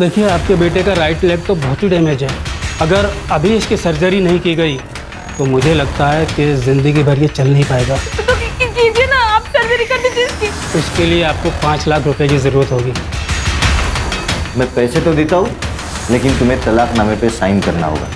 देखिए, आपके बेटे का राइट लेग तो बहुत ही डैमेज है। अगर अभी इसकी सर्जरी नहीं की गई तो मुझे लगता है कि ज़िंदगी भर ये चल नहीं पाएगा। तो कीजिए ना, आप सर्जरी कर दीजिए इसकी। इसके लिए आपको 5 लाख रुपए की ज़रूरत होगी। मैं पैसे तो देता हूँ, लेकिन तुम्हें तलाकनामे पे साइन करना होगा।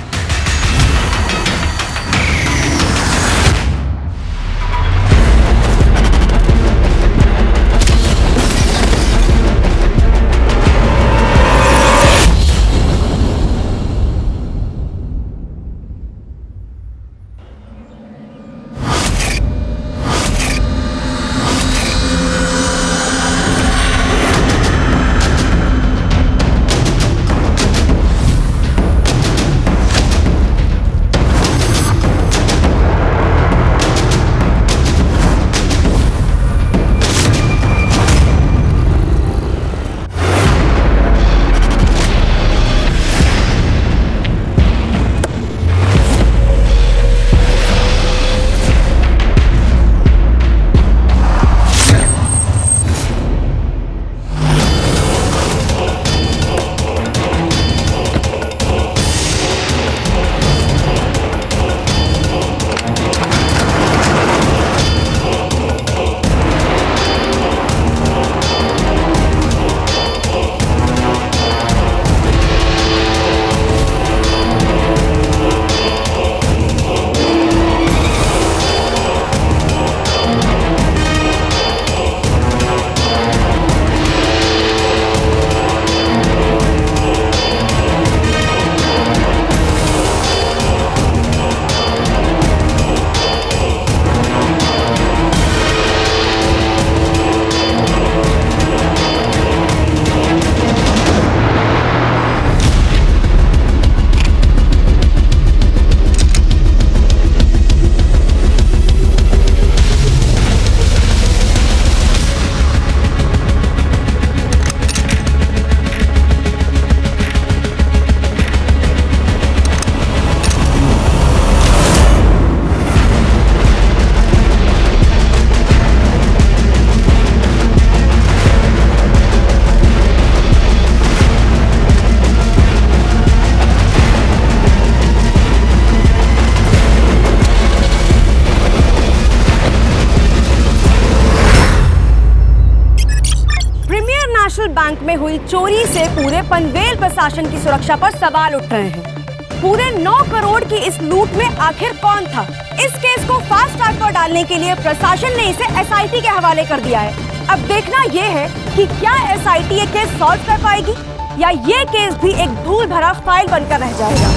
बैंक में हुई चोरी से पूरे पनवेल प्रशासन की सुरक्षा पर सवाल उठ रहे हैं। पूरे 9 करोड़ की इस लूट में आखिर कौन था? इस केस को फास्ट ट्रैक पर डालने के लिए प्रशासन ने इसे एसआईटी के हवाले कर दिया है। अब देखना यह है कि क्या एसआईटी ये केस सॉल्व कर पाएगी या ये केस भी एक धूल भरा फाइल बनकर रह जाएगा।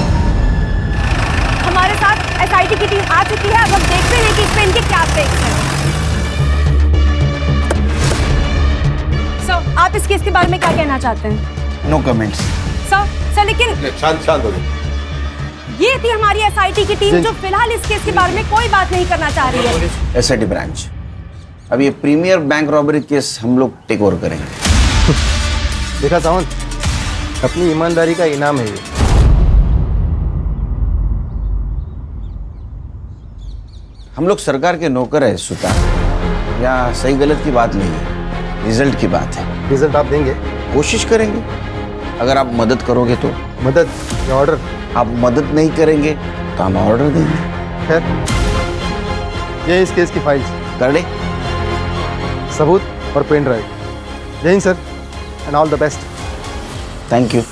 हमारे साथ एसआईटी की टीम आ चुकी है। अब हम देखते हैं कि इसमें इनके क्या टेक्स हैं। आप इस केस के बारे में क्या कहना चाहते हैं? No comments. सर लेकिन शांत हो जाओ। ये थी हमारी एसआईटी की टीम जो फिलहाल इस केस के बारे में कोई बात नहीं करना चाह रही है। एसआईटी ब्रांच, अब ये प्रीमियर बैंक रॉबरी केस हम लोग टेक ओवर करेंगे। देखा सावंत, अपनी ईमानदारी का इनाम है ये। हम लोग सरकार के नौकर है सुतार, या सही गलत की बात नहीं है, रिजल्ट की बात है। रिजल्ट आप देंगे? कोशिश करेंगे, अगर आप मदद करोगे तो। मदद या ऑर्डर? आप मदद नहीं करेंगे तो हम ऑर्डर देंगे। खैर, ये इस केस की फाइल्स, कर ले सबूत और पेन ड्राइव। जय Hind sir, and all the best. Thank you.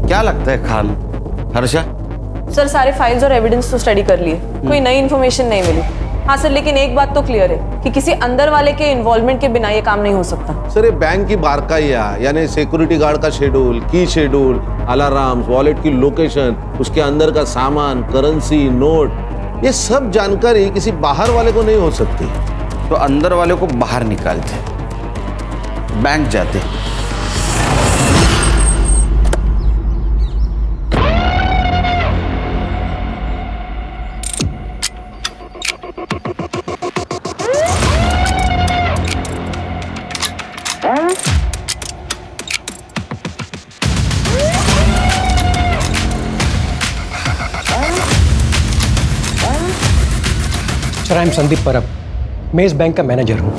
क्या लगता है खान? हर्षा? सर सारे फाइल्स और एविडेंस तो स्टडी कर लिए, कोई नई इन्फॉर्मेशन नहीं मिली। हाँ सर, लेकिन एक बात तो क्लियर है कि किसी अंदर वाले के इन्वॉल्वमेंट के बिना ये काम नहीं हो सकता। सर ये बैंक की बारकाइया, यानी सिक्योरिटी गार्ड का शेड्यूल, की शेड्यूल, अलार्म, वॉलेट की लोकेशन, उसके अंदर का सामान, करेंसी, नोट, ये सब जानकारी किसी बाहर वाले को नहीं हो सकती। तो अंदर वाले को बाहर निकालते, बैंक जाते। सर आई एम संदीप परब, मैं इस बैंक का मैनेजर हूँ।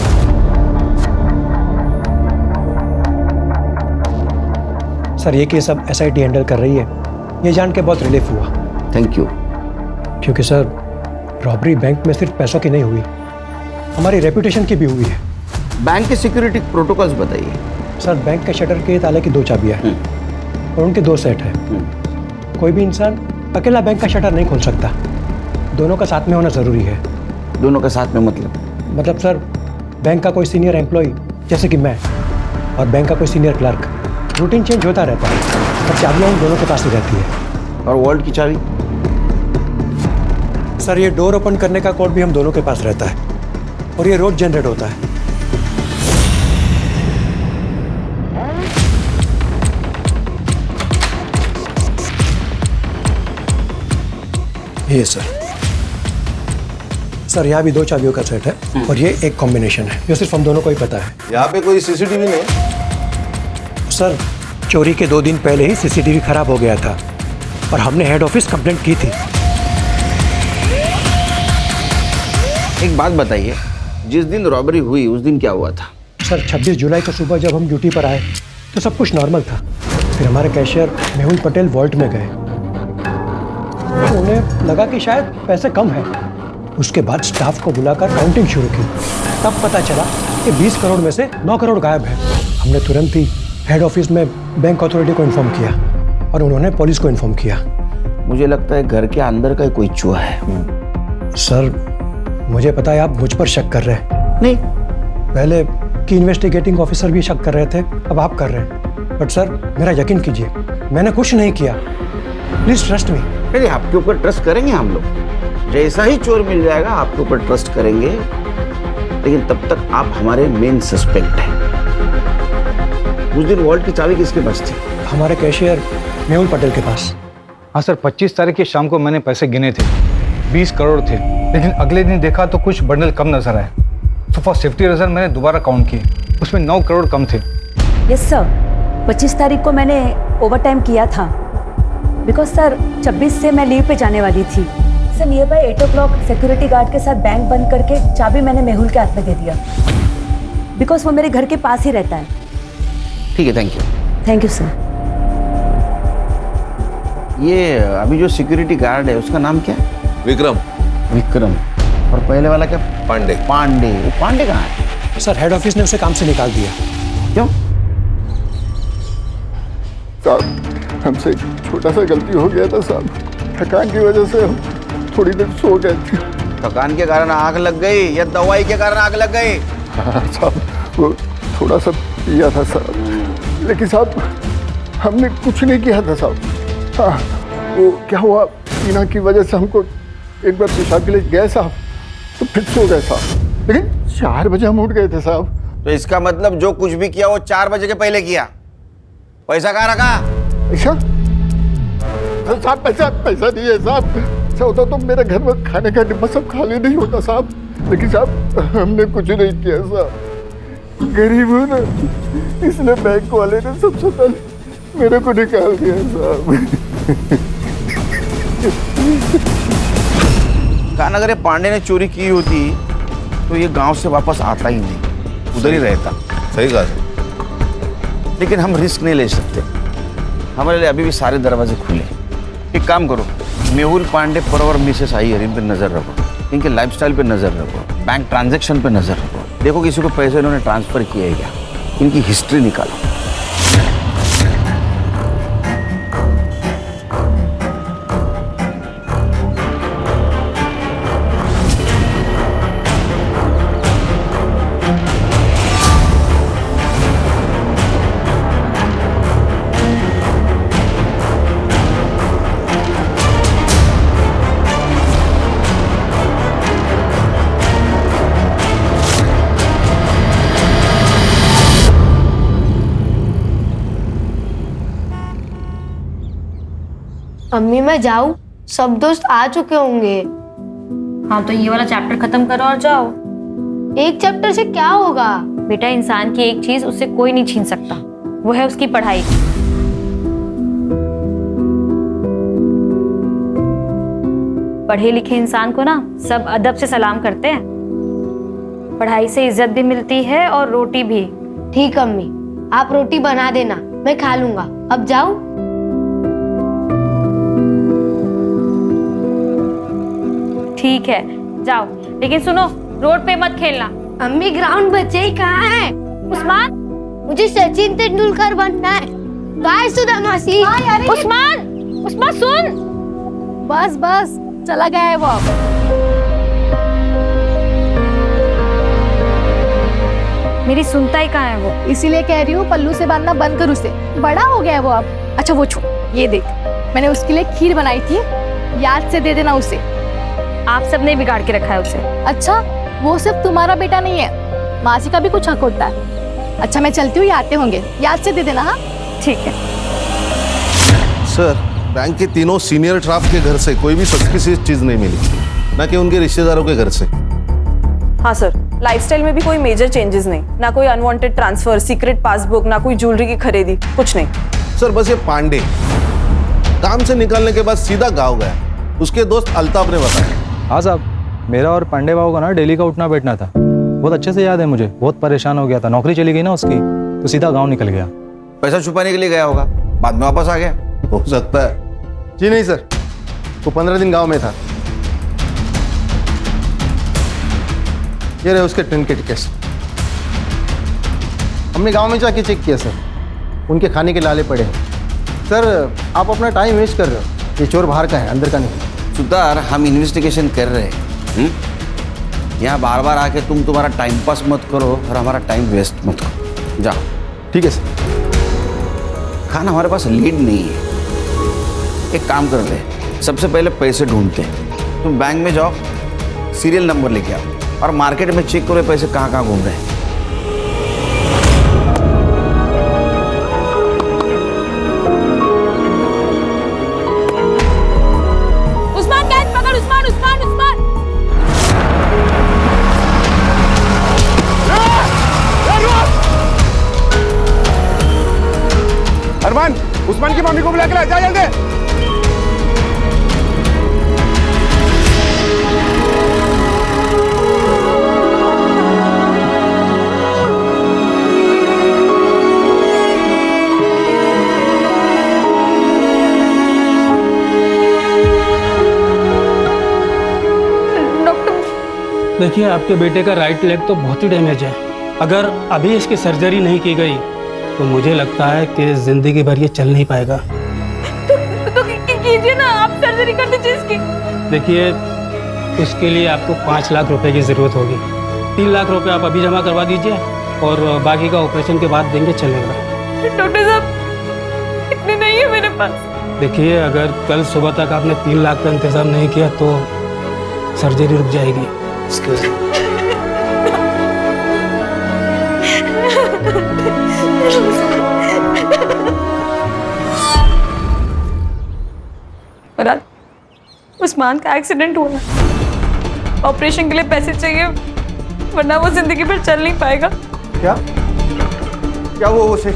सर ये केस अब एसआईटी हैंडल कर रही है, ये जान के बहुत रिलीफ हुआ। Thank you. क्योंकि सर रॉबरी बैंक में सिर्फ पैसों की नहीं हुई, हमारी रेपुटेशन की भी हुई है। बैंक के सिक्योरिटी प्रोटोकॉल्स बताइए। सर बैंक के शटर के ताले की 2 चाबियाँ हैं और उनके 2 सेट हैं। कोई भी इंसान अकेला बैंक का शटर नहीं खोल सकता, दोनों का साथ में होना ज़रूरी है। दोनों का साथ में मतलब सर बैंक का कोई सीनियर एम्प्लॉय जैसे कि मैं और बैंक का कोई सीनियर क्लर्क, रूटीन चेंज होता रहता है और चाबियाँ उन दोनों के पास ही रहती है। और वॉल्ट की चाबी? सर ये डोर ओपन करने का कोड भी हम दोनों के पास रहता है और ये रोज जनरेट होता है। ये सर यहाँ भी 2 चाबियों का सेट है और ये एक कॉम्बिनेशन है, ये सिर्फ हम दोनों को ही पता है। यहाँ पे कोई सीसीटीवी नहीं? सर चोरी के 2 दिन पहले ही सीसीटीवी खराब हो गया था और हमने हेड ऑफिस कंप्लेंट की थी। एक बात बताइए, जिस दिन रॉबरी हुई उस दिन क्या हुआ था? सर 26 जुलाई को सुबह जब हम ड्यूटी पर आए तो सब कुछ नॉर्मल था। फिर हमारे कैशियर मेहुल पटेल वॉल्ट में गए, तो उन्हें लगा कि शायद पैसे कम हैं। उसके बाद स्टाफ को बुलाकर काउंटिंग शुरू की, तब पता चला कि 20 करोड़ में से 9 करोड़ गायब है। हमने तुरंत ही हेड ऑफिस में बैंक अथॉरिटी को इन्फॉर्म किया और उन्होंने पुलिस को इन्फॉर्म किया। मुझे लगता है घर के अंदर का कोई चूहा है। सर मुझे पता है आप मुझ पर शक कर रहे हैं। नहीं, पहले की इन्वेस्टिगेटिंग ऑफिसर भी शक कर रहे थे, अब आप कर रहे हैं। बट सर मेरा यकीन कीजिए, मैंने कुछ नहीं किया। Please trust me. अरे आपके ऊपर ट्रस्ट करेंगे हम लोग, जैसा ही चोर मिल जाएगा आपके ऊपर ट्रस्ट करेंगे, लेकिन तब तक आप हमारे मेन सस्पेक्ट हैं। उस दिन वॉल्ट की चाबी किसके पास थी? हमारे कैशियर मेहुल पटेल के पास। हाँ सर, 25 तारीख की शाम को मैंने पैसे गिने थे, 20 करोड़ थे, लेकिन अगले दिन देखा तो कुछ बंडल कम नजर आए। तो फॉर सेफ्टी रीजन मैंने दोबारा काउंट किए, उसमें 9 करोड़ कम थे। यस सर, 25 तारीख को मैंने ओवर टाइम किया था, बिकॉज सर 26 से मैं लीव पे जाने वाली थी। Sir near by 8 o'clock security guard के साथ बैंक बंद करके चाबी मैंने मेहुल के हाथ में दे दिया, बिकॉज वो मेरे घर के पास ही रहता है। ठीक है, thank you. Thank you sir. ये अभी जो सिक्योरिटी गार्ड है उसका नाम क्या है? विक्रम। विक्रम। और पहले वाला क्या? पांडे। पांडे। वो पांडे कहाँ है? सर हेड ऑफिस ने उसे काम से निकाल दिया। क्यों? साहब हमसे छोटा सा गलती हो गया था साहब, थकान की वजह से हम थोड़ी देर सो गए थे। थकान के कारण आग लग गई या दवाई के कारण आग लग गई? हाँ साहब, वो थोड़ा सा पिया था साहब, लेकिन साहब हमने कुछ नहीं किया था साहब। हाँ वो क्या हुआ, टीना की वजह से हमको एक बार पेशाब के लिए गए साहब, तो फिर सो गए साहब, लेकिन 4 बजे हम उठ गए थे साहब। तो इसका मतलब जो कुछ भी किया वो 4 बजे के पहले किया। पैसा कहाँ रखा? ऐसा साहब, पैसा नहीं है साहब। ऐसा होता तो मेरे घर में खाने का डिब्बा सब खाली नहीं होता साहब, लेकिन साहब हमने कुछ नहीं किया साहब। गरीब हूँ ना, इसलिए बैंक वाले ने सबसे पहले मेरे को निकाल दिया साहब। कान अगर ये पांडे ने चोरी की होती तो ये गांव से वापस आता ही नहीं, उधर ही रहता। सही कहा। लेकिन हम रिस्क नहीं ले सकते, हमारे लिए अभी भी सारे दरवाजे खुले। एक काम करो, मेहुल पांडे पर और मिसेस अय्यर इन पर नजर रखो, इनके लाइफस्टाइल पे नजर रखो, बैंक ट्रांजैक्शन पे नजर रखो, देखो किसी को पैसे इन्होंने ट्रांसफर किए हैं क्या, इनकी हिस्ट्री निकालो। अम्मी मैं जाऊँ? सब दोस्त आ चुके होंगे। हाँ तो ये वाला चैप्टर खत्म करो और जाओ। एक चैप्टर से क्या होगा? बेटा इंसान की एक चीज उससे कोई नहीं छीन सकता, वो है उसकी पढ़ाई। पढ़े लिखे इंसान को ना सब अदब से सलाम करते हैं। पढ़ाई से इज्जत भी मिलती है और रोटी भी। ठीक अम्मी, आप रोटी बना देना, मैं खा लूंगा। अब जाऊं? ठीक है जाओ, लेकिन सुनो रोड पे मत खेलना। अम्मी ग्राउंड बच्चे ही कहाँ है? उस्मान, मुझे सचिन तेंदुलकर बनना है। बाय सुधा मासी। उस्मान, उस्मान सुन। बस बस, चला गया है वो अब। मेरी सुनता ही कहाँ है वो? इसीलिए कह रही हूँ पल्लू से बांधना बंद कर उसे, बड़ा हो गया है वो अब। अच्छा वो छोड़, ये देख मैंने उसके लिए खीर बनाई थी, याद से दे देना उसे। आप सबने बिगाड़ के रखा है उसे। अच्छा, वो सिर्फ तुम्हारा बेटा नहीं है, मासी का भी कुछ हक होता है। अच्छा मैं चलती हूँ, ये आते होंगे, याद से दे देना। हाँ ठीक है। सर, बैंक के तीनों सीनियर स्टाफ के घर से कोई भी सस्पिशियस चीज नहीं मिली, ना कि उनके रिश्तेदारों के घर से। हाँ सर, लाइफस्टाइल में भी कोई मेजर चेंजेस नहीं, ना कोई अनवांटेड ट्रांसफर, सीक्रेट पासबुक, ना कोई ज्वेलरी की खरीदी, कुछ नहीं। सर बस ये पांडे काम से निकलने के बाद सीधा गाँव गया, उसके दोस्त अल्ताफ ने बताया। हाँ साहब, मेरा और पांडे बाबू का ना डेली का उठना बैठना था, बहुत अच्छे से याद है मुझे। बहुत परेशान हो गया था, नौकरी चली गई ना उसकी, तो सीधा गाँव निकल गया। पैसा छुपाने के लिए गया होगा, बाद में वापस आ गया। हो सकता है। जी नहीं सर, वो 15 दिन गांव में था। ये रहे उसके ट्रेन के टिकट्स। हमने गांव में जाके चेक किया सर, उनके खाने के लाले पड़े हैं। सर आप अपना टाइम वेस्ट कर रहे हो, ये चोर बाहर का है, अंदर का नहीं। सुधार, हम इन्वेस्टिगेशन कर रहे हैं। यहाँ बार बार आके तुम्हारा टाइम पास मत करो और हमारा टाइम वेस्ट मत करो। जाओ। ठीक है सर। खाना हमारे पास लीड नहीं है, एक काम कर ले, सबसे पहले पैसे ढूंढते हैं। तुम बैंक में जाओ, सीरियल नंबर लेके आओ और मार्केट में चेक करो पैसे कहाँ कहाँ घूम रहे हैं। उस्मान कैच पकड़, उस्मान उस्मान उस्मान। अरमान, उस्मान की मम्मी को बुला के ला, जा जल्दी। देखिए, आपके बेटे का राइट लेग तो बहुत ही डैमेज है। अगर अभी इसकी सर्जरी नहीं की गई तो मुझे लगता है कि जिंदगी भर ये चल नहीं पाएगा। तो कीजिए ना, आप सर्जरी कर दीजिए इसकी। देखिए, उसके लिए आपको 5 लाख रुपए की ज़रूरत होगी। 3 लाख रुपए आप अभी जमा करवा दीजिए और बाकी का ऑपरेशन के बाद देंगे, चलेगा। डॉक्टर साहब, इतने नहीं है मेरे पास। देखिए, अगर कल सुबह तक आपने 3 लाख का इंतज़ाम नहीं किया तो सर्जरी रुक जाएगी। मुराद, उस्मान का एक्सीडेंट हुआ है, ऑपरेशन के लिए पैसे चाहिए, वरना वो जिंदगी भर चल नहीं पाएगा। क्या क्या हुआ उसे?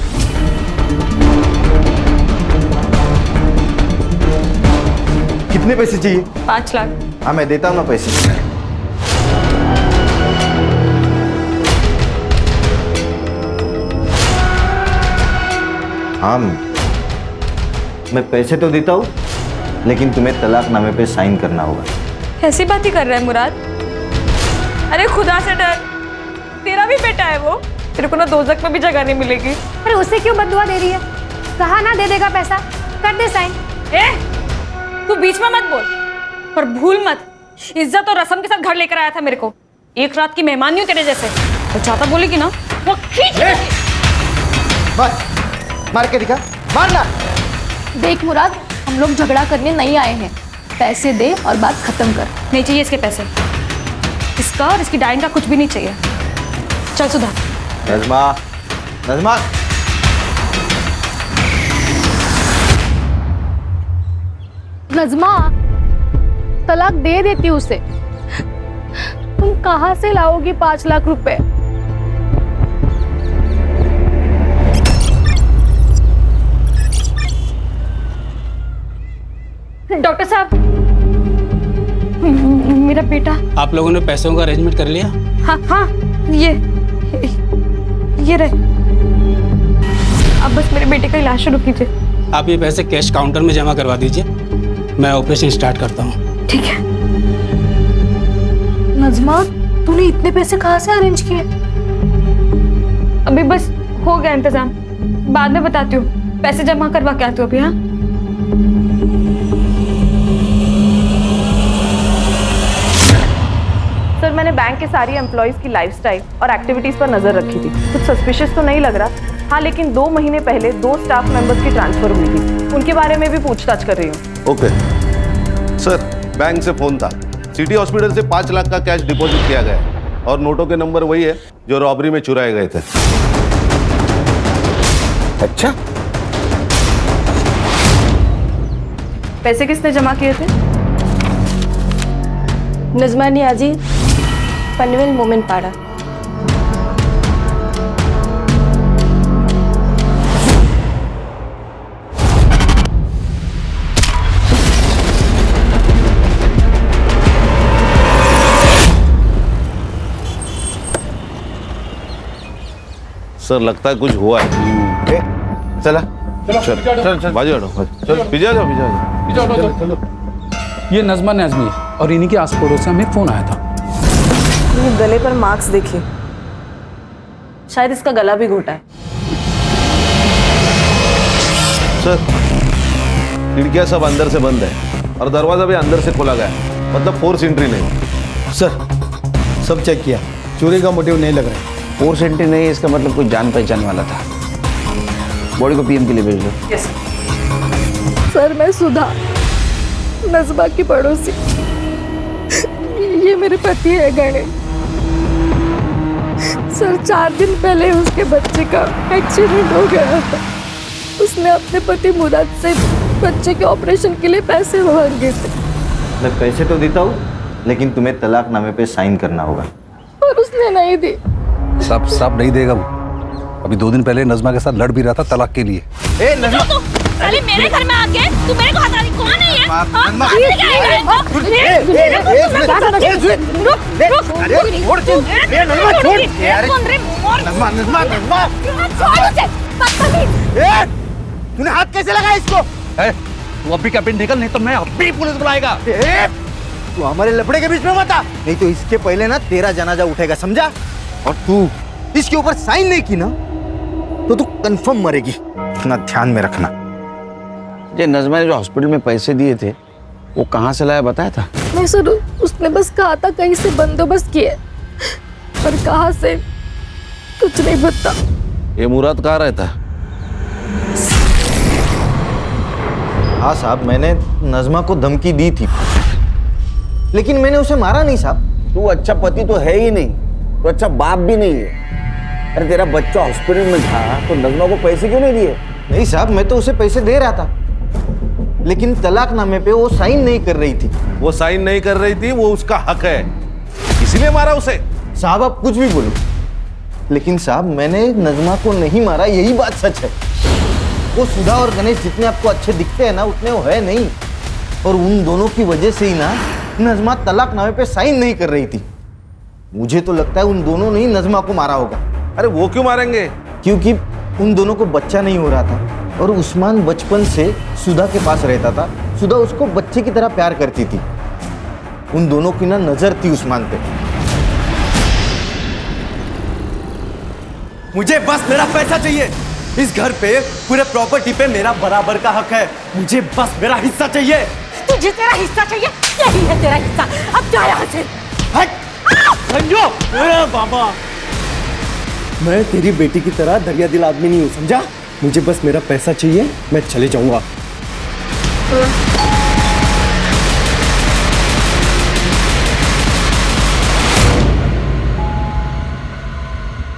कितने पैसे चाहिए? 5 लाख। हाँ मैं देता हूँ ना पैसे। हाँ मैं पैसे तो देता हूँ, लेकिन तुम्हें तलाकनामे पे साइन करना होगा। ऐसी बात ही कर रहा है मुराद? अरे खुदा से डर, तेरा भी बेटा है वो, तेरे को ना दोज़ख में भी जगह नहीं मिलेगी। अरे उसे क्यों बददुआ दे रही है? कहा ना दे देगा पैसा, कर दे साइन। तू बीच में मत बोल, पर भूल मत, इज्जत और रस्म के साथ घर लेकर आया था मेरे को। एक रात की मेहमान नहीं हूँ तेरे जैसे। और ज्यादा बोलेगी ना वो खींच। मार के दिखा, मारना। देख मुराद, हम लोग झगड़ा करने नहीं आए हैं, पैसे दे और बात खत्म कर। नहीं चाहिए इसके पैसे, इसका और इसकी डाइन का कुछ भी नहीं चाहिए। चल सुधा। नज़मा, नज़मा। नज़मा, तलाक दे देती उसे। तुम कहाँ से लाओगी 5 लाख रुपए? डॉक्टर साहब, मेरा बेटा। आप लोगों ने पैसों का अरेंजमेंट कर लिया? हाँ हाँ, ये रहे। अब बस मेरे बेटे का इलाज शुरू कीजिए। आप ये पैसे कैश काउंटर में जमा करवा दीजिए, मैं ऑपरेशन स्टार्ट करता हूँ। ठीक है। नजमा, तूने इतने पैसे कहाँ से अरेंज किए? अभी बस हो गया इंतजाम, बाद में बताती हूँ। पैसे जमा करवा के आती हूँ अभी। हाँ, सर मैंने बैंक के सारी एम्प्लॉयज की लाइफस्टाइल और एक्टिविटीज पर नजर रखी थी। कुछ सस्पिशियस तो नहीं लग रहा। हाँ, लेकिन 2 महीने पहले 2 स्टाफ मेंबर्स की ट्रांसफर हुई थी, उनके बारे में भी पूछताछ कर रही हूँ। ओके सर, बैंक से फोन था। सिटी हॉस्पिटल से 5 लाख का कैश डिपॉजिट किया गया है और नोटों के नंबर वही है जो रॉबरी में चुराए गए थे। अच्छा, पैसे किसने जमा किए थे? नजमा नियाजी, पनवेल मोमेंट पाड़ा। सर लगता है कुछ हुआ है। चला चल बाजू हटो, चल पीछे आ जाओ। ये नजमा नाज़मी और इन्हीं के आस पड़ोस से हमें फोन आया था। ये गले पर मार्क्स देखिए, शायद इसका गला भी घोटा है। सर खिड़कियां सब अंदर से बंद है और दरवाजा भी अंदर से खोला गया है, मतलब फोर्स एंट्री नहीं। सर, सब चेक किया, चोरी का मोटिव नहीं लग रहा है। फोर्स एंट्री नहीं है, इसका मतलब कोई जान पहचान वाला था। बॉडी को पीएम के लिए भेज दो। सर, मैं सुधा, नजमा की पड़ोसी। ये मेरे पति है गणेश। सर, 4 दिन पहले उसके बच्चे का एक्सीडेंट हो गया था। उसने अपने पति मुराद से बच्चे के ऑपरेशन के लिए पैसे मांगे थे। मैं पैसे तो देता हूँ, लेकिन तुम्हें तलाकनामे पे साइन करना होगा। और उसने नहीं दी। सब नहीं देगा वो। अभी 2 दिन पहले नजमा के साथ लड़ भी रहा था तलाक के लिए। ए नजमा, साले मेरे घर में आके तू मेरे को हटा रही, कौन है ये? तूने हाथ कैसे लगाया इसको? तू अभी का पिन निकल, नहीं तो मैं अभी पुलिस बुलाएगा। तू हमारे लफड़े के बीच में मत आ, नहीं तो इसके पहले ना तेरा जनाजा उठेगा, समझा? और तू इसके ऊपर साइन नहीं की ना तो तू कंफर्म मरेगी, इतना ध्यान में रखना। ये नजमा ने जो हॉस्पिटल में पैसे दिए थे वो कहाँ से लाया बताया था? नहीं सर, उसने बस कहा था कहीं से बंदोबस्त किए, पर कहाँ से कुछ नहीं पता। ये मुराद कहाँ रहता? हाँ साहब, मैंने नजमा को धमकी दी थी, लेकिन मैंने उसे मारा नहीं साहब। तू अच्छा पति तो है ही नहीं, तो अच्छा बाप भी नहीं है। अरे तेरा बच्चा हॉस्पिटल में था तो नजमा को पैसे क्यों नहीं दिए? नहीं साहब, मैं तो उसे पैसे दे रहा था, लेकिन तलाकनामे पे वो साइन नहीं कर रही थी। वो साइन नहीं कर रही थी, वो उसका हक है, इसीलिए मारा उसे। साहब आप कुछ भी बोलो, लेकिन साहब मैंने नजमा को नहीं मारा, यही बात सच है। वो सुधा और गणेश जितने आपको अच्छे दिखते हैं ना, उतने वो है नहीं। और उन दोनों की वजह से ही ना नजमा तलाकनामे पे साइन नहीं कर रही थी। मुझे तो लगता है उन दोनों ने ही नजमा को मारा होगा। अरे वो क्यों मारेंगे? क्योंकि उन दोनों को बच्चा नहीं हो रहा था और उस्मान बचपन से सुधा के पास रहता था। सुधा उसको बच्चे की तरह प्यार करती थी। उन दोनों की ना नजर थी उस्मान पे। मुझे बस मेरा पैसा चाहिए। इस घर पे पूरे प्रॉपर्टी पे मेरा बराबर का हक है। मुझे बस मेरा हिस्सा चाहिए। तुझे तेरा हिस्सा चाहिए? यही है तेरा हिस्सा, अब जा यहाँ से। संजो, बाबा, मैं तेरी बेटी की तरह दरिया दिल आदमी नहीं हूँ, समझा? मुझे बस मेरा पैसा चाहिए, मैं चले जाऊंगा।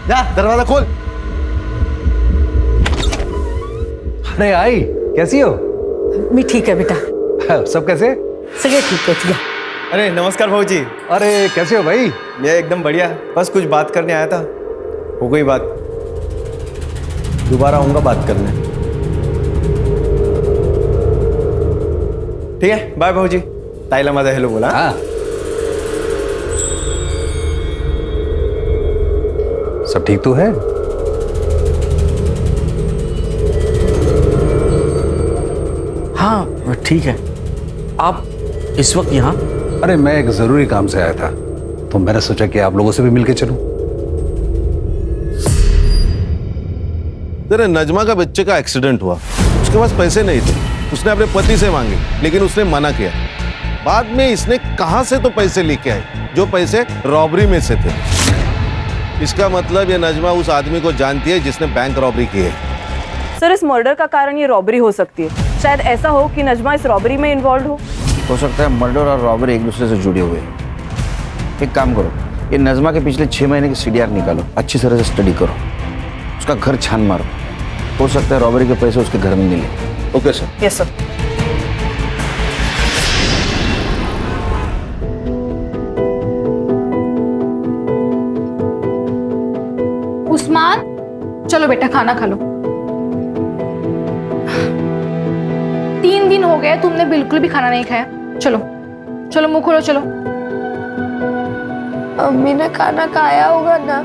जा दरवाजा खोल। अरे आई, कैसी हो? मैं ठीक है बेटा। सब कैसे? सगे ठीक है। अरे नमस्कार भाऊजी। अरे कैसे हो भाई? मैं एकदम बढ़िया, बस कुछ बात करने आया था। हो गई बात, दोबारा आऊंगा बात करने। ठीक है, बाय भाऊजी। ताईला माझा हेलो बोला। हाँ सब ठीक तो है? हाँ ठीक है। आप इस वक्त यहाँ? अरे मैं एक जरूरी काम से आया था, तो मैंने सोचा कि आप लोगों से भी मिलके चलूं। तेरे नजमा का बच्चे का एक्सीडेंट हुआ, उसके पास पैसे नहीं थे, उसने अपने पति से मांगे लेकिन उसने मना किया। बाद में इसने कहां से तो पैसे लेके आए, जो पैसे रॉबरी में से थे। इसका मतलब ये नजमा उस आदमी को जानती है जिसने बैंक रॉबरी की है। सर इस मर्डर का कारण ये रॉबरी हो सकती है। शायद ऐसा हो कि नजमा इस रॉबरी में इन्वॉल्व हो सकता है मर्डर और रॉबरी एक दूसरे से जुड़े हुए हैं। एक काम करो, ये नजमा के पिछले 6 महीने की CDR निकालो, अच्छी तरह से स्टडी करो, उसका घर छान मारो। हो सकता है रॉबरी के पैसे उसके घर में मिले। Okay sir. Yes sir. Usman, चलो बेटा खाना खा लो। 3 दिन हो गए तुमने बिल्कुल भी खाना नहीं खाया। चलो चलो मुंह खोलो चलो। अम्मी ने खाना खाया होगा ना,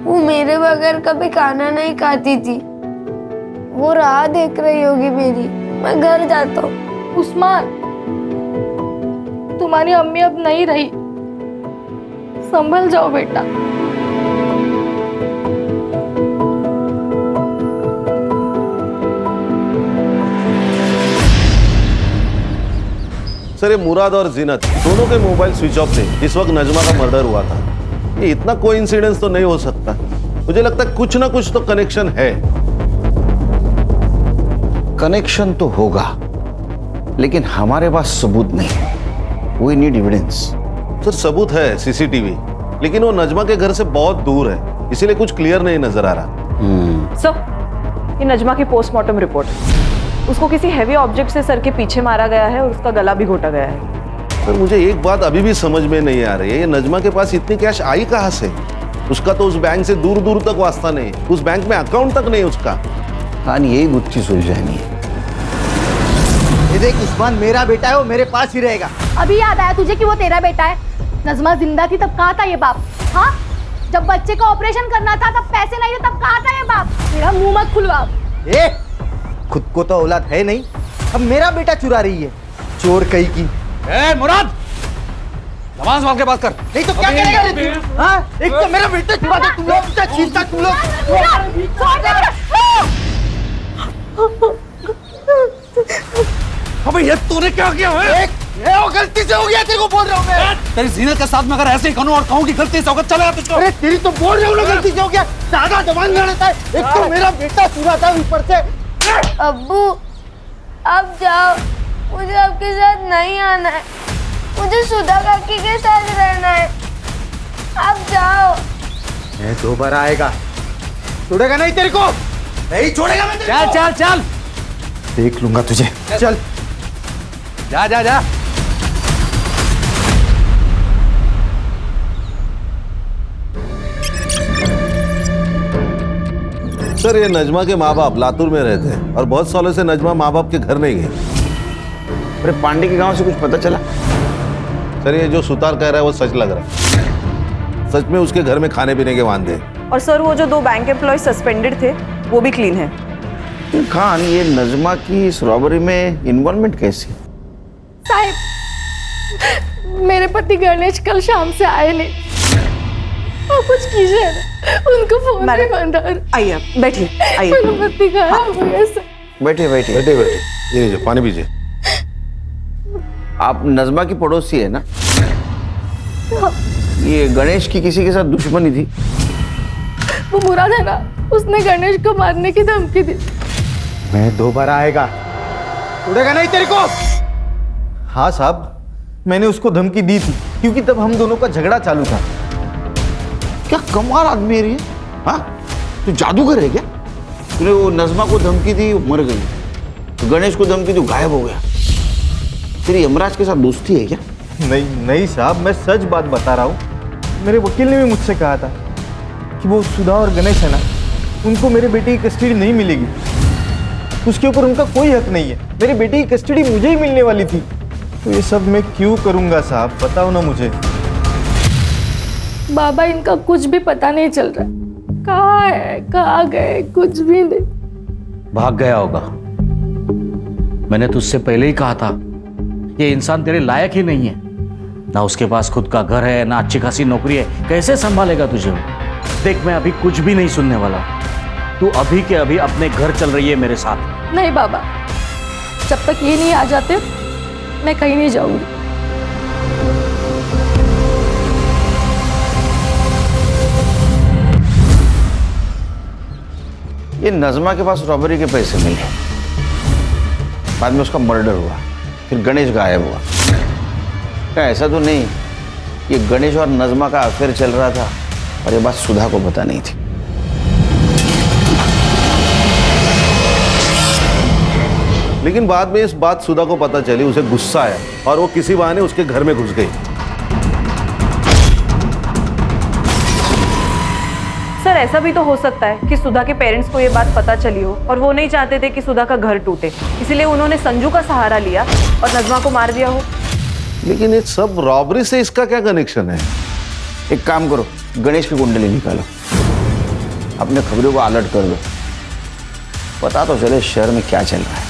वो मेरे बगैर कभी खाना नहीं खाती थी। वो राह देख रही होगी मेरी। मैं घर जाता हूँ। उस्मान, तुम्हारी अम्मी अब नहीं रही, संभल जाओ बेटा। सर ये मुराद और जीनत दोनों के मोबाइल स्विच ऑफ थे जिस वक्त नजमा का मर्डर हुआ था। ये इतना कोइंसिडेंस तो नहीं हो सकता। मुझे लगता है कुछ ना कुछ तो कनेक्शन है। कनेक्शन तो होगा, लेकिन हमारे पास सबूत नहीं। We need evidence. सर सबूत है CCTV, लेकिन वो नजमा के घर से बहुत दूर है, इसीलिए कुछ क्लियर नहीं नजर आ रहा। सर ये नजमा की पोस्टमार्टम रिपोर्ट है। उसको किसी हैवी ऑब्जेक्ट से सर के पीछे मारा गया है और उसका गला भी घोटा गया है। सर मुझे एक बात अभी भी समझ में नहीं आ रही है, ये नजमा के पास इतनी कैश आई कहां से? उसका तो उस बैंक से दूर दूर तक वास्ता नहीं, उस बैंक में अकाउंट तक नहीं उसका। हाँ यही गुत्थी सुलझानी है। ये देख उस्मान मेरा बेटा है, वो मेरे पास ही रहेगा। अभी याद आया तुझे कि वो तेरा बेटा है? नजमा जिंदा थी तब कहाँ था ये बाप? हाँ, जब बच्चे का ऑपरेशन करना था तब पैसे नहीं थे, तब कहाँ था ये बाप? मेरा मुंह मत खुलवा। ए, खुद को तो औलाद है नहीं, अब मेरा बेटा चुरा रही है, चोर कहीं की। ए मुराद, जबान संभाल के बात कर। नहीं तो क्या करेगा रे तू? हाँ, एक तो मेरा बेटा चुरा दे तुम लोग, छीनता तुम लोग। अबे ये तूने क्या किया है? ये वो गलती से हो गया, तेरे को बोल रहा हूँ मैं। तेरी जीनत के साथ में अगर ऐसे ही कहूँ और कहूँ कि गलती से होगा, चलेगा तुझको? अरे तेरी तो बोल रहा हूँ ना गलती से हो गया, ज्यादा जबान लड़ता है। एक तो मेरा बेटा चुरा था ऊपर से। अब्बू अब जाओ, मुझे आपके साथ नहीं आना है, मुझे सुधा काकी के साथ रहना है। अब जाओ। मैं दोबारा आएगा, छोड़ेगा नहीं तेरे को, नहीं छोड़ेगा मैं तेरे को। चल चल चल, देख लूंगा तुझे। चल जा जा जा। सर ये नजमा के माँ बाप लातूर में रहते हैं और बहुत सालों से नजमा माँ बाप के घर नहीं गए। अरे पांडे के गांव से कुछ पता चला? सर ये जो सुतार कह रहा है वो सच लग रहा है। सच में उसके घर में खाने पीने के वांदे हैं। और सर वो जो 2 बैंक एम्प्लॉय सस्पेंडेड थे वो भी क्लीन है। खान, ये नजमा की इस रॉबरी में इन्वॉल्वमेंट कैसी? साहिब, मेरे पति गणेश कल शाम से आए नहीं, और कुछ कीजिए ना, उनको फोन पे बंद। आइए बैठिए, आइए। मेरा पति गायब हो गया सर। बैठिए बैठिए बैठे बैठे, ये लीजिए पानी पीजिए। आप नजमा की पड़ोसी है ना? ये गणेश की किसी के साथ दुश्मनी थी? वो मुराद है ना, उसने गणेश को मारने की धमकी दी। मैं दोबारा आएगा, छोड़ेगा नहीं तेरे को। हाँ साहब, मैंने उसको धमकी दी थी क्योंकि तब हम दोनों का झगड़ा चालू था। क्या कमाल आदमी है ये? हाँ, तू जादूगर है क्या? तूने वो नजमा को धमकी दी, मर गई, तो गणेश को धमकी दी, गायब हो गया। तेरी यमराज के साथ दोस्ती है क्या? नहीं नहीं साहब, मैं सच बात बता रहा हूँ। मेरे वकील ने भी मुझसे कहा था कि वो सुधा और गणेश है ना, उनको मेरे बेटे की कस्टडी नहीं मिलेगी, उसके ऊपर उनका कोई हक नहीं है। मेरे बेटे की कस्टडी मुझे ही मिलने वाली थी, तो ये सब मैं क्यों करूँगा साहब, बताओ ना मुझे। बाबा, इनका कुछ भी पता नहीं चल रहा। कहाँ है, कहाँ गए, कुछ भी नहीं। भाग गया होगा। मैंने तुझसे पहले ही कहा था ये इंसान तेरे लायक ही नहीं है। ना उसके पास खुद का घर है, ना अच्छी खासी नौकरी है, कैसे संभालेगा तुझे वो? देख, मैं अभी कुछ भी नहीं सुनने वाला। तू अभी के अभी अपने घर चल रही है मेरे साथ। नहीं बाबा, जब तक ये नहीं आ जाते मैं कहीं नहीं जाऊंगी। ये नज़मा के पास रॉबरी के पैसे मिले, बाद में उसका मर्डर हुआ, फिर गणेश गायब हुआ। क्या ऐसा तो नहीं ये गणेश और नज़मा का अफेयर चल रहा था और ये बात सुधा को पता नहीं थी? लेकिन बाद में इस बात सुधा को पता चली, उसे गुस्सा आया और वो किसी बहाने उसके घर में घुस गई। सर, ऐसा भी तो हो सकता है कि सुधा के पेरेंट्स को ये बात पता चली हो और वो नहीं चाहते थे कि सुधा का घर टूटे, इसीलिए उन्होंने संजू का सहारा लिया और नज़मा को मार दिया हो। लेकिन ये सब रॉबरी से इसका क्या कनेक्शन है? एक काम करो, गणेश की कुंडली निकालो, अपने खबरों को अलर्ट कर दो, पता तो चले शहर में क्या चल रहा है।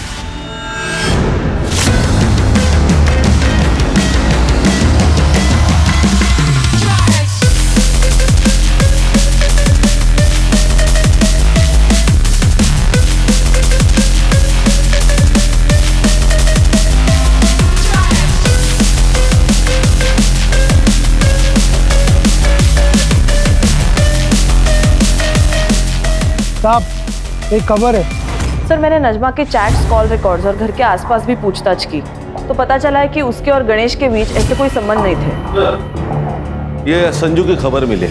साहब एक खबर है। सर, मैंने नज़मा के चैट्स, कॉल रिकॉर्ड्स और घर के आसपास भी पूछताछ की तो पता चला है कि उसके और गणेश के बीच ऐसे कोई संबंध नहीं थे। ये संजू की खबर मिली,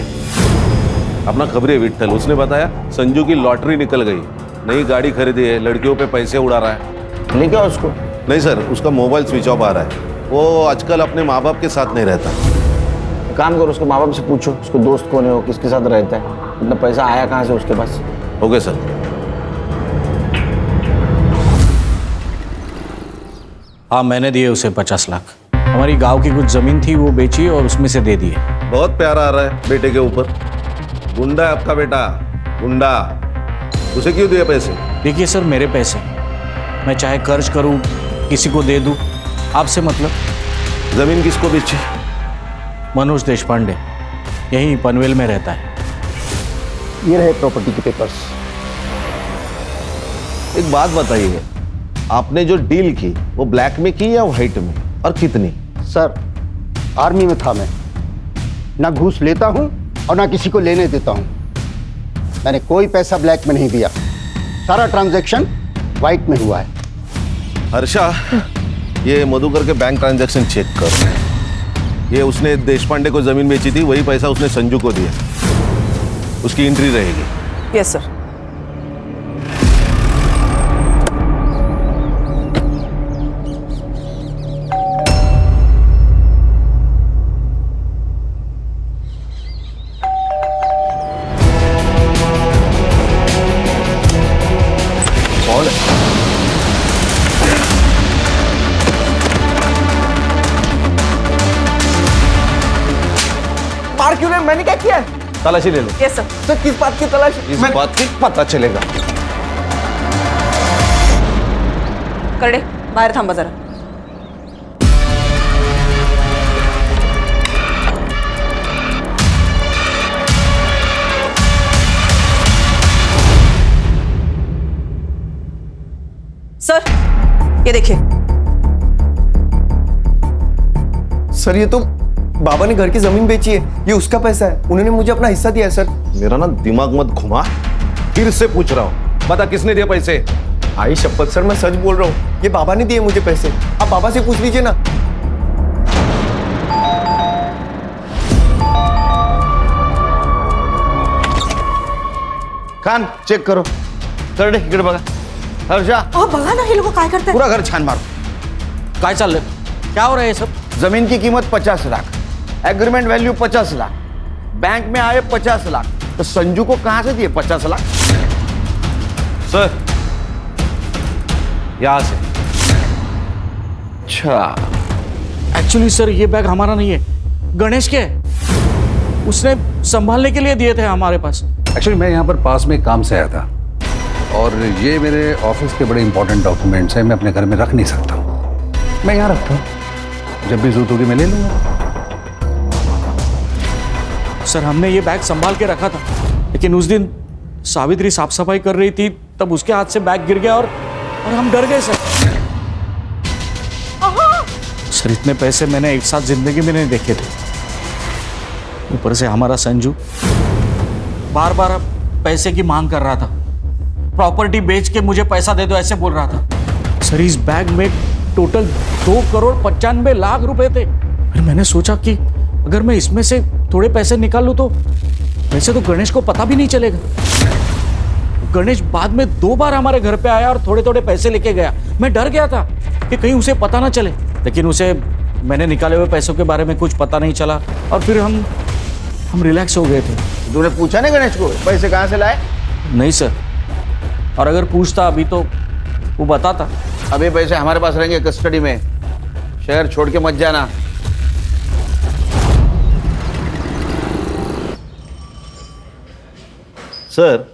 अपना खबरी विट्ठल, उसने बताया संजू की लॉटरी निकल गई, नई गाड़ी खरीदी है, लड़कियों पे पैसे उड़ा रहा है। लेकिन उसको नहीं सर, उसका मोबाइल स्विच ऑफ आ रहा है, वो आजकल अपने माँ बाप के साथ नहीं रहता। काम करो, उसके माँ बाप से पूछो उसको दोस्त कौन है, वो किसके साथ रहता है, इतना पैसा आया कहाँ से उसके पास। Okay sir. हाँ, मैंने दिए उसे 50 लाख। हमारी गांव की कुछ जमीन थी वो बेची और उसमें से दे दिए। बहुत प्यारा आ रहा है बेटे के ऊपर। गुंडा है आपका बेटा, गुंडा। उसे क्यों दिए पैसे? देखिए सर, मेरे पैसे, मैं चाहे कर्ज करूं, किसी को दे दूं, आपसे मतलब। जमीन किसको बेची? मनोज देशपांडे, यहीं पनवेल में रहता है। ये रहे प्रॉपर्टी के पेपर्स। एक बात बताइए, आपने जो डील की वो ब्लैक में की या व्हाइट में, और कितनी? सर, आर्मी में था मैं, ना घूस लेता हूं और ना किसी को लेने देता हूं। मैंने कोई पैसा ब्लैक में नहीं दिया, सारा ट्रांजैक्शन व्हाइट में हुआ है। हर्षा, ये मधुकर के बैंक ट्रांजैक्शन चेक कर। ये उसने देशपांडे को जमीन बेची थी, वही पैसा उसने संजू को दिया, उसकी एंट्री रहेगी। Yes sir. मार क्यों रहे? मैंने क्या किया? तलाशी ले लो। Yes sir. सर, किस बात की तलाशी? इस बात की पता चलेगा। करडे, बाहेर थांबा जरा। सर, ये देखिए। सर, ये तो बाबा ने घर की जमीन बेची है, ये उसका पैसा है, उन्होंने मुझे अपना हिस्सा दिया है सर। मेरा ना दिमाग मत घुमा, फिर से पूछ रहा हूँ, बता किसने दिया पैसे? आई शपथ सर, मैं सच बोल रहा हूँ, ये बाबा ने दिए मुझे पैसे। आप बाबा से पूछ लीजिए ना। कान चेक करो, करडे इकडे बघा। हर्षा, बघा ना हे लोक काय करतात। पूरा घर छान मारो। काय चाललंय? क्या हो रहा है ये सब? जमीन की कीमत 50 lakh, agreement value 50 lakh, bank में आए 50 लाख, तो संजू को कहां से दिए 50 लाख? सर, यहां से। अच्छा, एक्चुअली सर ये बैग हमारा नहीं है, गणेश के है। उसने संभालने के लिए दिए थे हमारे पास। एक्चुअली मैं यहाँ पर पास में काम से आया था और ये मेरे ऑफिस के बड़े इंपॉर्टेंट डॉक्यूमेंट्स हैं, मैं अपने घर में रख नहीं सकता। मैं यहाँ रखता हूँ, जब भी जरूरत होगी मैं ले लूँगा। सर हमने ये बैग संभाल के रखा था, लेकिन उस दिन सावित्री साफ सफाई कर रही थी, तब उसके हाथ से बैग गिर गया और हम डर गए सर। सर इतने पैसे मैंने एक साथ जिंदगी में नहीं देखे थे। ऊपर से हमारा संजू बार बार पैसे की मांग कर रहा था, प्रॉपर्टी बेच के मुझे पैसा दे दो ऐसे बोल रहा था। सर इस बैग में टोटल 2,95,00,000 रुपए थे। फिर मैंने सोचा कि अगर मैं इसमें से थोड़े पैसे निकाल लूं तो वैसे तो गणेश को पता भी नहीं चलेगा। गणेश बाद में 2 बार हमारे घर पे आया और थोड़े थोड़े पैसे लेके गया। मैं डर गया था कि कहीं उसे पता ना चले, लेकिन उसे मैंने निकाले हुए पैसों के बारे में कुछ पता नहीं चला और फिर हम रिलैक्स हो गए थे। तूने पूछा नहीं गणेश को पैसे कहाँ से लाए? नहीं सर, और अगर पूछता अभी तो वो बताता। अभी पैसे हमारे पास रहेंगे कस्टडी में, शहर छोड़ के मत जाना। सर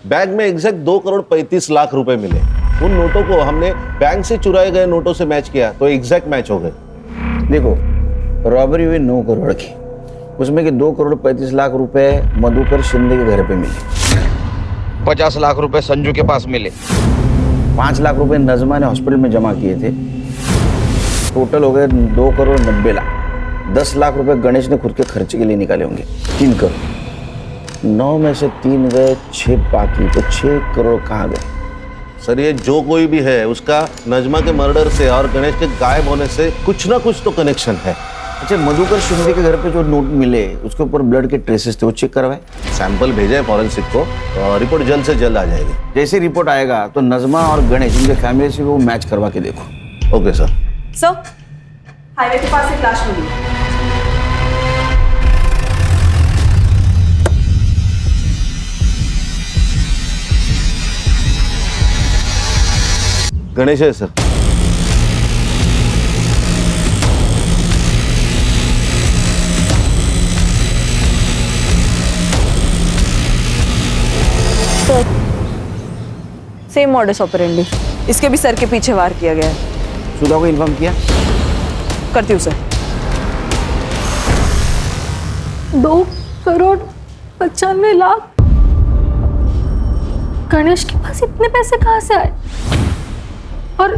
बैग में एग्जैक्ट 2,35,00,000 रुपए मिले। उन नोटों को हमने बैंक से चुराए गए नोटों से मैच किया तो एग्जैक्ट मैच हो गए। देखो रॉबरी हुई 9 करोड़ की, उसमें के 2,35,00,000 रुपए मधुकर शिंदे के घर पे मिले, 50 लाख रुपए संजू के पास मिले, 5 लाख रुपए नजमा ने हॉस्पिटल में जमा किए थे। टोटल हो गए 2,90,00,000। 10 लाख रुपए गणेश ने खुद के खर्चे के लिए निकाले होंगे, 3 करोड़। 9 में से 3 गए, 6 बाकी, तो 6 करोड़ कहाँ गए? सर ये जो कोई भी है उसका नजमा के मर्डर से और गणेश के गायब होने से कुछ ना कुछ तो कनेक्शन है। अच्छा मधुकर शिंदे के घर पे जो नोट मिले उसके ऊपर ब्लड के ट्रेसेस थे, वो चेक करवाए? सैंपल भेजे फॉरेंसिक को, रिपोर्ट जल्द से जल्द आ जाएगी। जैसे रिपोर्ट आएगा तो नजमा और गणेश इनके फैमिली से वो मैच करवा के देखो। Okay sir. सर हाईवे के पास एक लाश मिली। गणेश है sir. Sir same modus operandi, इसके भी सर के पीछे वार किया गया है। सुधा को इन्फॉर्म किया? करती हूँ सर। 2,95,00,000 गणेश के पास इतने पैसे कहाँ से आए? और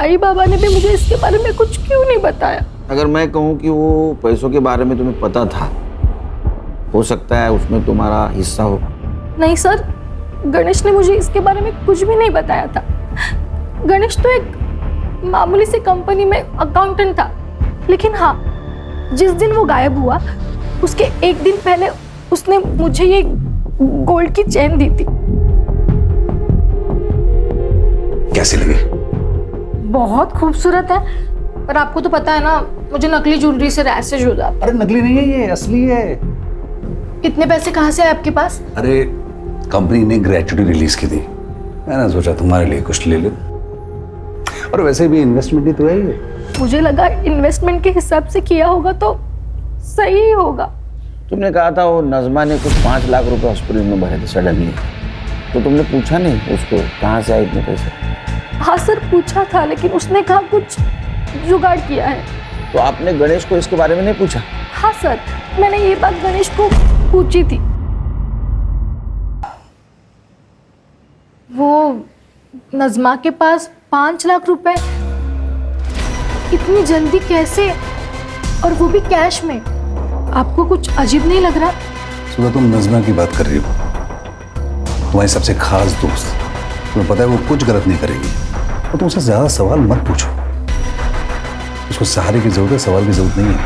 आई बाबा ने भी मुझे इसके बारे में कुछ क्यों नहीं बताया? अगर मैं कहूँ कि वो पैसों के बारे में तुम्हें पता था, हो सकता है उसमें तुम्हारा हिस्सा हो। नहीं सर, गणेश ने मुझे इसके बारे में कुछ भी नहीं बताया था। गणेश तो एक मामूली सी कंपनी में अकाउंटेंट था, लेकिन हाँ जिस दिन वो गायब हुआ उसके एक दिन पहले उसने मुझे ये गोल्ड की चेन दी थी। कैसी लगी? बहुत खूबसूरत है, पर आपको तो पता है ना मुझे नकली ज्वेलरी से रैशेज हो जाता है। अरे नकली नहीं है ये, असली है। इतने पैसे कहाँ से आए आपके पास? अरे कंपनी ने ग्रेचुटी रिलीज की थी, मैंने सोचा तुम्हारे लिए कुछ ले लो। और वैसे भी इन्वेस्टमेंट ही तो है ये। मुझे लगा इन्वेस्टमेंट के हिसाब से किया होगा तो सही ही होगा। तुमने कहा था वो नजमा ने कुछ 5 लाख रुपए हॉस्पिटल में भरे थे सडनली, तो तुमने पूछा नहीं उसको कहाँ से आए इतने पैसे? हाँ सर पूछा था, लेकिन उसने कहा कुछ जुगाड़ किया है। तो आपने गणेश को इसके बारे में नहीं पूछा? हाँ सर, मैंने ये बात गणेश को पूछी थी। वो नजमा के पास 5 लाख रुपए इतनी जल्दी कैसे, और वो भी कैश में? आपको कुछ अजीब नहीं लग रहा? सुधा तुम नजमा की बात कर रही हो, तुम्हारी सबसे खास दोस्त, तुम्हें पता है वो कुछ गलत नहीं करेगी, और तुम उससे ज्यादा सवाल मत पूछो। उसको सहारे की जरूरत है, सवाल की जरूरत नहीं है।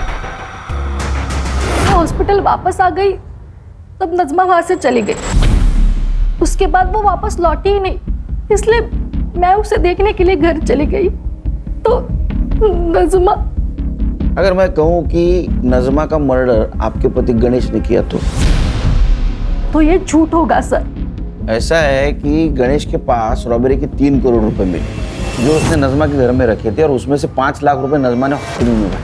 हॉस्पिटल वापस आ गई तब नजमा वहां से चली गई। उसके बाद वो वापस लौटी ही नहीं, इसलिए मैं उसे देखने के लिए घर चली गई। तो नजमा, अगर मैं कहूँ कि नजमा का मर्डर आपके पति गणेश ने किया तो ये झूठ होगा सर। ऐसा है कि गणेश के पास रॉबरी के 3 करोड़ रुपए मिले जो उसने नजमा के घर में रखे थे, और उसमें से 5 लाख रुपए नजमा ने हॉस्पिटल में भरे,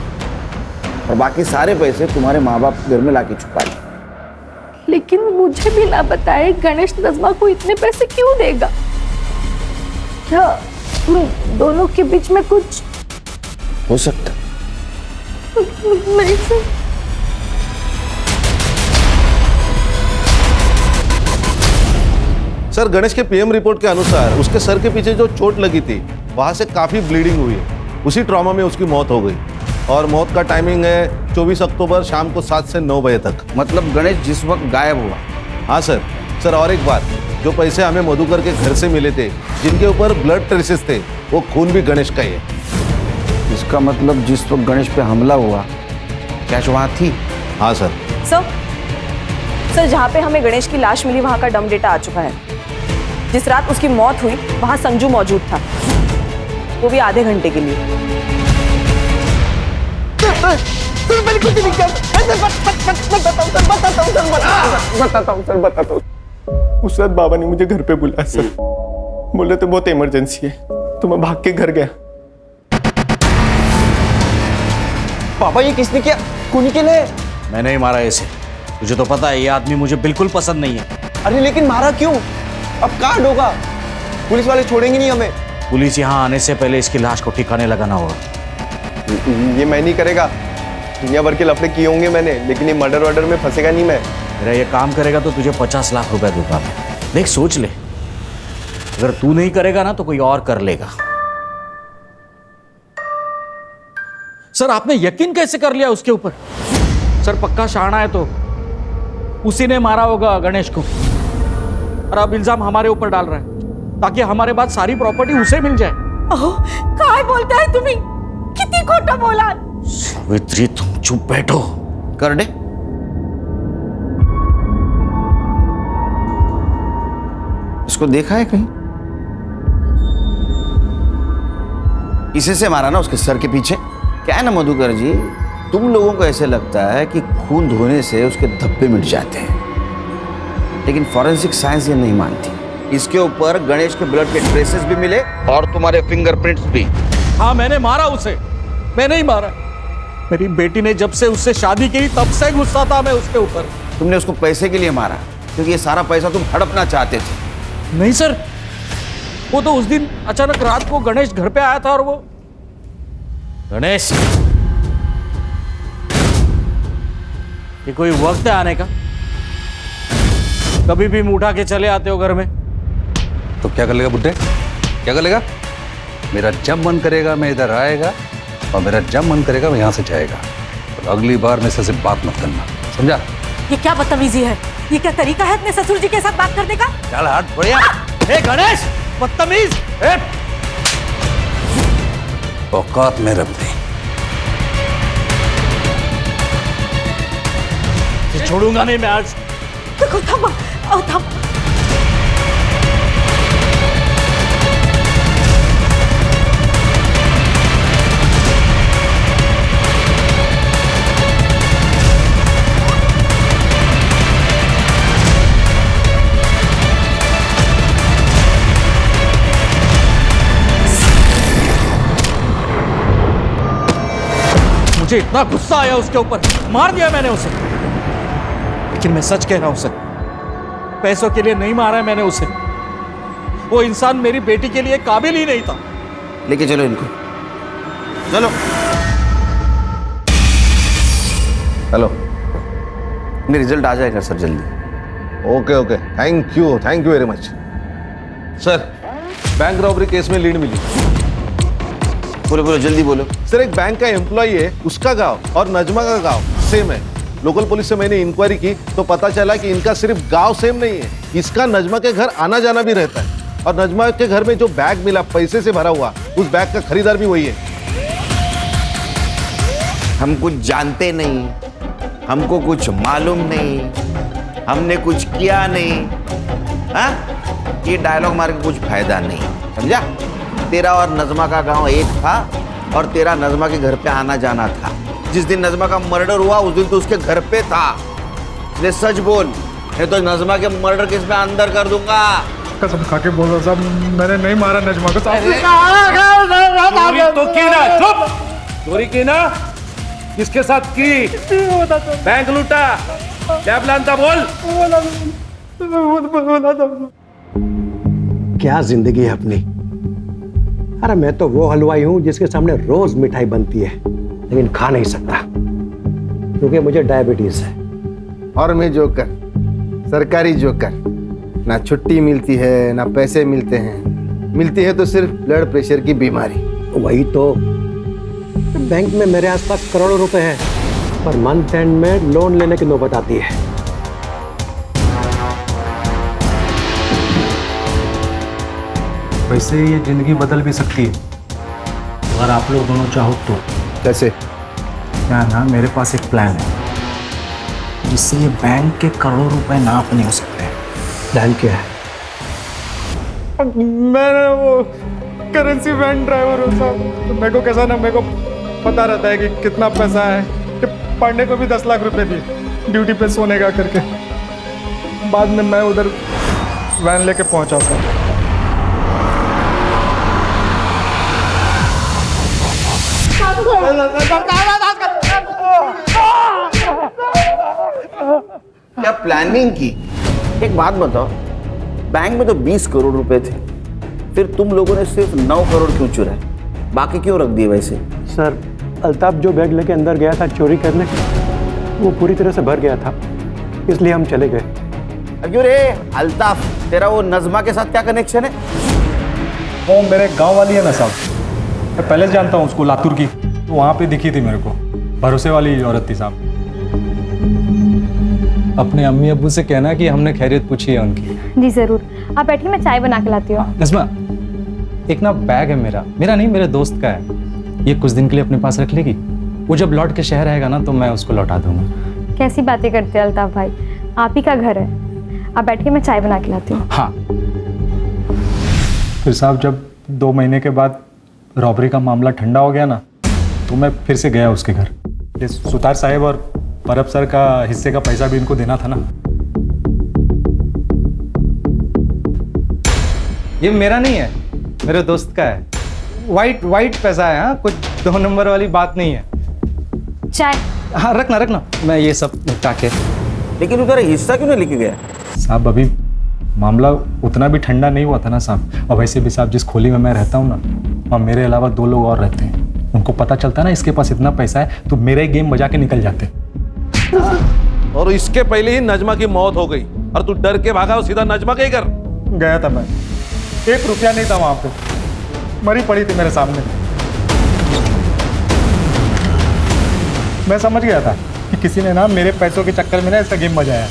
और बाकी सारे पैसे तुम्हारे माँ बाप घर में लाके छुपा लिए। लेकिन मुझे भी ना बताए गणेश नज़मा को इतने पैसे क्यों देगा? क्या उन दोनों के बीच में कुछ हो सकता? नहीं सर। सर, गणेश के पीएम रिपोर्ट के अनुसार उसके सर के पीछे जो चोट लगी थी वहां से काफी ब्लीडिंग हुई है। उसी ट्रॉमा में उसकी मौत हो गई और मौत का टाइमिंग है 24 अक्टूबर शाम को 7 से 9 बजे तक। मतलब गणेश जिस वक्त गायब हुआ? हाँ सर। सर और एक बात, जो पैसे हमें मधुकर के घर से मिले थे जिनके ऊपर ब्लड ट्रेसेस थे, वो खून भी गणेश का ही है। इसका मतलब जिस वक्त गणेश पे हमला हुआ कैश वहाँ थी? हाँ सर। सर जहाँ पे हमें गणेश की लाश मिली वहाँ का डम डेटा आ चुका है। जिस रात उसकी मौत हुई वहाँ संजू मौजूद था, वो भी आधे घंटे के लिए। बताता हूँ। उस रात बाबा ने मुझे घर पे बुलाया सर, बोले तो बहुत इमरजेंसी है, तो मैं भाग के घर गया। पापा ये किसने किया? खूनी के लिए? मैंने ही मारा इसे। तुझे तो पता है ये आदमी मुझे बिल्कुल पसंद नहीं है। अरे लेकिन मारा क्यों? अब कांड होगा, पुलिस वाले छोड़ेंगे नहीं हमें। पुलिस यहाँ आने से पहले इसकी लाश को ठिकाने लगाना होगा। ये मैं नहीं करेगा, दुनिया भर के लफड़े किए होंगे मैंने, लेकिन ये मर्डर वर्डर में फंसेगा नहीं मैं। मेरा ये काम करेगा तो तुझे 50 लाख रुपए दूंगा मैं। देख सोच ले, अगर तू नहीं करेगा ना तो कोई और कर लेगा। सर आपने यकीन कैसे कर लिया उसके ऊपर? सर पक्का शाना है तो उसी ने मारा होगा गणेश को, और अब इल्जाम हमारे ऊपर डाल रहा है ताकि हमारे बाद सारी प्रॉपर्टी उसे मिल जाए। काय बोलता है तुम्ही? किती खोटा बोला? सावित्री तुम चुप बैठो। कर दे। इसको देखा है कहीं? इसे से मारा ना उसके सर के पीछे। क्या है ना मधुकर जी, तुम लोगों को ऐसे लगता है कि खून धोने से उसके धब्बे मिट जाते हैं, लेकिन फॉरेंसिक साइंस ये नहीं मानती। इसके ऊपर गणेश के ब्लड के ट्रेसेस भी मिले और तुम्हारे फिंगरप्रिंट्स भी। हाँ मैंने मारा उसे, मैंने ही मारा। मेरी बेटी ने जब से उससे शादी की तब से गुस्सा था मैं उसके ऊपर। तुमने उसको पैसे के लिए मारा क्योंकि ये सारा पैसा तुम हड़पना चाहते थे? नहीं सर, वो तो उस दिन अचानक रात को गणेश घर पे आया था और वो गणेश, ये कोई वक्त है आने का? कभी भी उठा के चले आते हो घर में। तो क्या कर लेगा बुड्ढे? क्या कर लेगा? मेरा जब मन करेगा मैं इधर आएगा और मेरा जब मन करेगा मैं यहाँ से जाएगा। और अगली बार मेरे से बात मत करना, समझा? ये क्या बदतमीजी है? ये क्या तरीका है अपने ससुर जी के साथ बात करने का? चल हाथ बढ़िया। ए गणेश बदतमीज! औकात में रब नहीं। छोड़ूंगा नहीं मैं आज। देखो थमा, थम। मुझे इतना गुस्सा आया उसके ऊपर, मार दिया मैंने उसे। लेकिन मैं सच कह रहा हूं सर, पैसों के लिए नहीं मारा मैंने उसे। वो इंसान मेरी बेटी के लिए काबिल ही नहीं था। लेके चलो इनको, चलो। हेलो, मेरा रिजल्ट आ जाएगा सर जल्दी। Okay okay, thank you very much. Sir bank robbery case में लीड मिली। बोलो बोलो जल्दी बोलो। सर एक बैंक का एम्प्लॉय है, उसका गांव और नजमा का गांव सेम है। लोकल पुलिस से मैंने इंक्वायरी की तो पता चला कि इनका सिर्फ गांव सेम नहीं है, इसका नजमा के घर आना जाना भी रहता है। और नजमा के घर में जो बैग मिला पैसे से भरा हुआ, उस बैग का खरीदार भी वही है। हम कुछ जानते नहीं, हमको कुछ मालूम नहीं, हमने कुछ किया नहीं। हाँ, ये डायलॉग मार के कुछ फायदा नहीं, समझा? तेरा और नजमा का गांव एक था और तेरा नजमा के घर पे आना जाना था। जिस दिन नजमा का मर्डर हुआ उस दिन तो उसके घर पे था। इसलिए सच बोल, नहीं तो नजमा के मर्डर केस में अंदर कर दूंगा। कसम खा के बोल रहा साहब, मैंने नहीं मारा नजमा को साहब। चोरी तो की ना, चुप। चोरी की ना, किसके साथ की? बैंक लूटा, क्या प्लान था बोल। क्या जिंदगी है अपनी। अरे मैं तो वो हलवाई हूं जिसके सामने रोज मिठाई बनती है, लेकिन खा नहीं सकता क्योंकि मुझे डायबिटीज है। और मैं जोकर, सरकारी जोकर, ना छुट्टी मिलती है ना पैसे मिलते हैं, मिलती है तो सिर्फ ब्लड प्रेशर की बीमारी। वही तो, बैंक में मेरे आसपास करोड़ों रुपए हैं, पर मंथ एंड में लोन लेने की नौबत आती है। वैसे ये जिंदगी बदल भी सकती है अगर आप लोग दोनों चाहो तो। कैसे? क्या ना, मेरे पास एक प्लान है जिससे ये बैंक के करोड़ों रुपए ना अपने हो सकते हैं। प्लान क्या है? मैं वो करेंसी वैन ड्राइवर हूँ साहब, तो मेरे को कैसा ना, मेरे को पता रहता है कि कितना पैसा है। कि पांडे को भी 10 लाख रुपए दिए ड्यूटी पे सोने का करके, बाद में मैं उधर वैन लेके पहुंचा था। क्या प्लानिंग की? एक बात बताओ, बैंक में तो 20 करोड़ रुपए थे, फिर तुम लोगों ने सिर्फ 9 करोड़ क्यों चुराए? बाकी क्यों रख दिए वैसे? सर, अल्ताफ जो बैग लेके अंदर गया था चोरी करने, वो पूरी तरह से भर गया था, इसलिए हम चले गए। क्यों रे अल्ताफ, तेरा वो नज़मा के साथ क्या कनेक्शन है? वो मेरे गांव वाली है ना साहब, मैं पहले से जानता हूँ उसको, लातूर की, तो वहाँ पे दिखी थी मेरे को, भरोसे वाली औरत थी साहब। अपने अम्मी अब्बू से कहना कि हमने खैरियत पूछी है उनकी। जी जरूर, आप बैठिए, मैं चाय बना के लाती हूँ। नज़मा, एक ना बैग है मेरा नहीं, मेरे दोस्त का है, ये कुछ दिन के लिए अपने पास रख लेगी। वो जब लौट के शहर आएगा ना तो मैं उसको लौटा दूंगा। कैसी बातें करते हैं अल्ताफ भाई, आप ही का घर है। आप बैठिए, मैं चाय बना के लाती हूँ। हाँ, फिर साहब जब 2 महीने के बाद रॉबरी का मामला ठंडा हो गया ना, तो मैं फिर से गया उसके घर। ये सुतार साहब और परब सर का हिस्से का पैसा भी इनको देना था ना। ये मेरा नहीं है, मेरे दोस्त का है। वाइट पैसा है, हाँ, कुछ 2 नंबर वाली बात नहीं है। चाय? हाँ, रखना, मैं ये सब निपटा के। लेकिन उधर हिस्सा क्यों नहीं लेके गया? साहब अभी मामला उतना भी ठंडा नहीं हुआ था ना साहब, और वैसे भी साहब जिस खोली में मैं रहता हूँ ना, वहाँ मेरे अलावा 2 लोग और रहते हैं। उनको पता चलता ना इसके पास इतना पैसा है तो मेरा ही गेम बजा के निकल जाते। और इसके पहले ही नजमा की मौत हो गई और तू डर के भागा और सीधा नजमा के ही घर गया था। मैं 1 रुपया नहीं था वहां पे, मरी पड़ी थी मेरे सामने। मैं समझ गया था कि किसी ने ना मेरे पैसों के चक्कर में ना इसका गेम बजाया।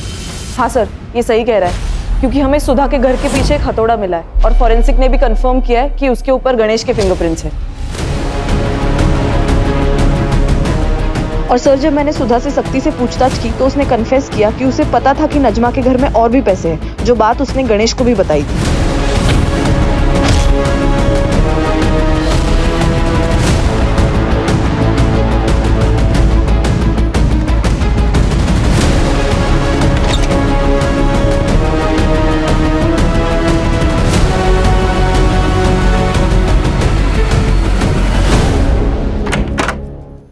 हाँ सर, ये सही कह रहा है, क्योंकि हमें सुधा के घर के पीछे एक हथौड़ा मिला है और फॉरेंसिक ने भी कंफर्म किया है कि उसके ऊपर गणेश के फिंगरप्रिंट्स हैं। और सर, जब मैंने सुधा से सख्ती से पूछताछ की तो उसने कन्फेस किया कि उसे पता था कि नजमा के घर में और भी पैसे हैं, जो बात उसने गणेश को भी बताई थी।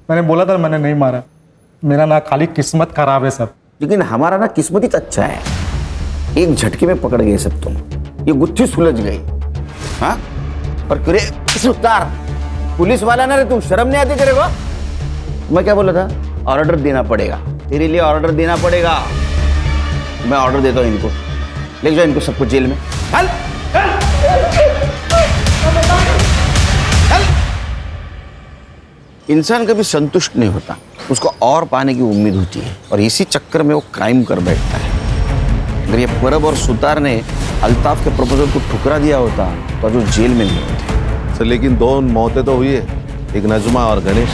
मैंने बोला था मैंने नहीं मारा, मेरा ना खाली किस्मत खराब है सब। लेकिन हमारा ना किस्मत ही अच्छा है, एक झटके में पकड़ गए सब तुम, ये गुत्थी सुलझ गई। हाँ, पर तुरे सुतार पुलिस वाला ना रे, तू शर्म नहीं आती तेरे को? मैं क्या बोला था? ऑर्डर देना पड़ेगा, तेरे लिए ऑर्डर देना पड़ेगा। मैं ऑर्डर देता हूँ इनको, ले जाओ इनको सबको जेल में। चल इंसान कभी संतुष्ट नहीं होता, उसको और पाने की उम्मीद होती है, और इसी चक्कर में वो क्राइम कर बैठता है। अगर ये परब और सुतार ने अल्ताफ के प्रपोजल को ठुकरा दिया होता तो जो जेल में नहीं होते। सर, लेकिन 2 मौतें तो हुई है, एक नजमा और गणेश।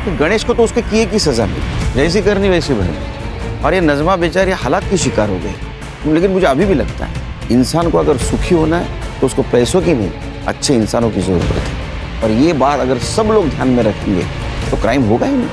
तो गणेश को तो उसके किए की सजा मिली, जैसी करनी वैसी बनी, और ये नजमा बेचारी हालात की शिकार हो गई। लेकिन मुझे अभी भी लगता है इंसान को अगर सुखी होना है तो उसको पैसों की नहीं, अच्छे इंसानों की जरूरत है। और ये बात अगर सब लोग ध्यान में रखेंगे तो क्राइम होगा ही नहीं।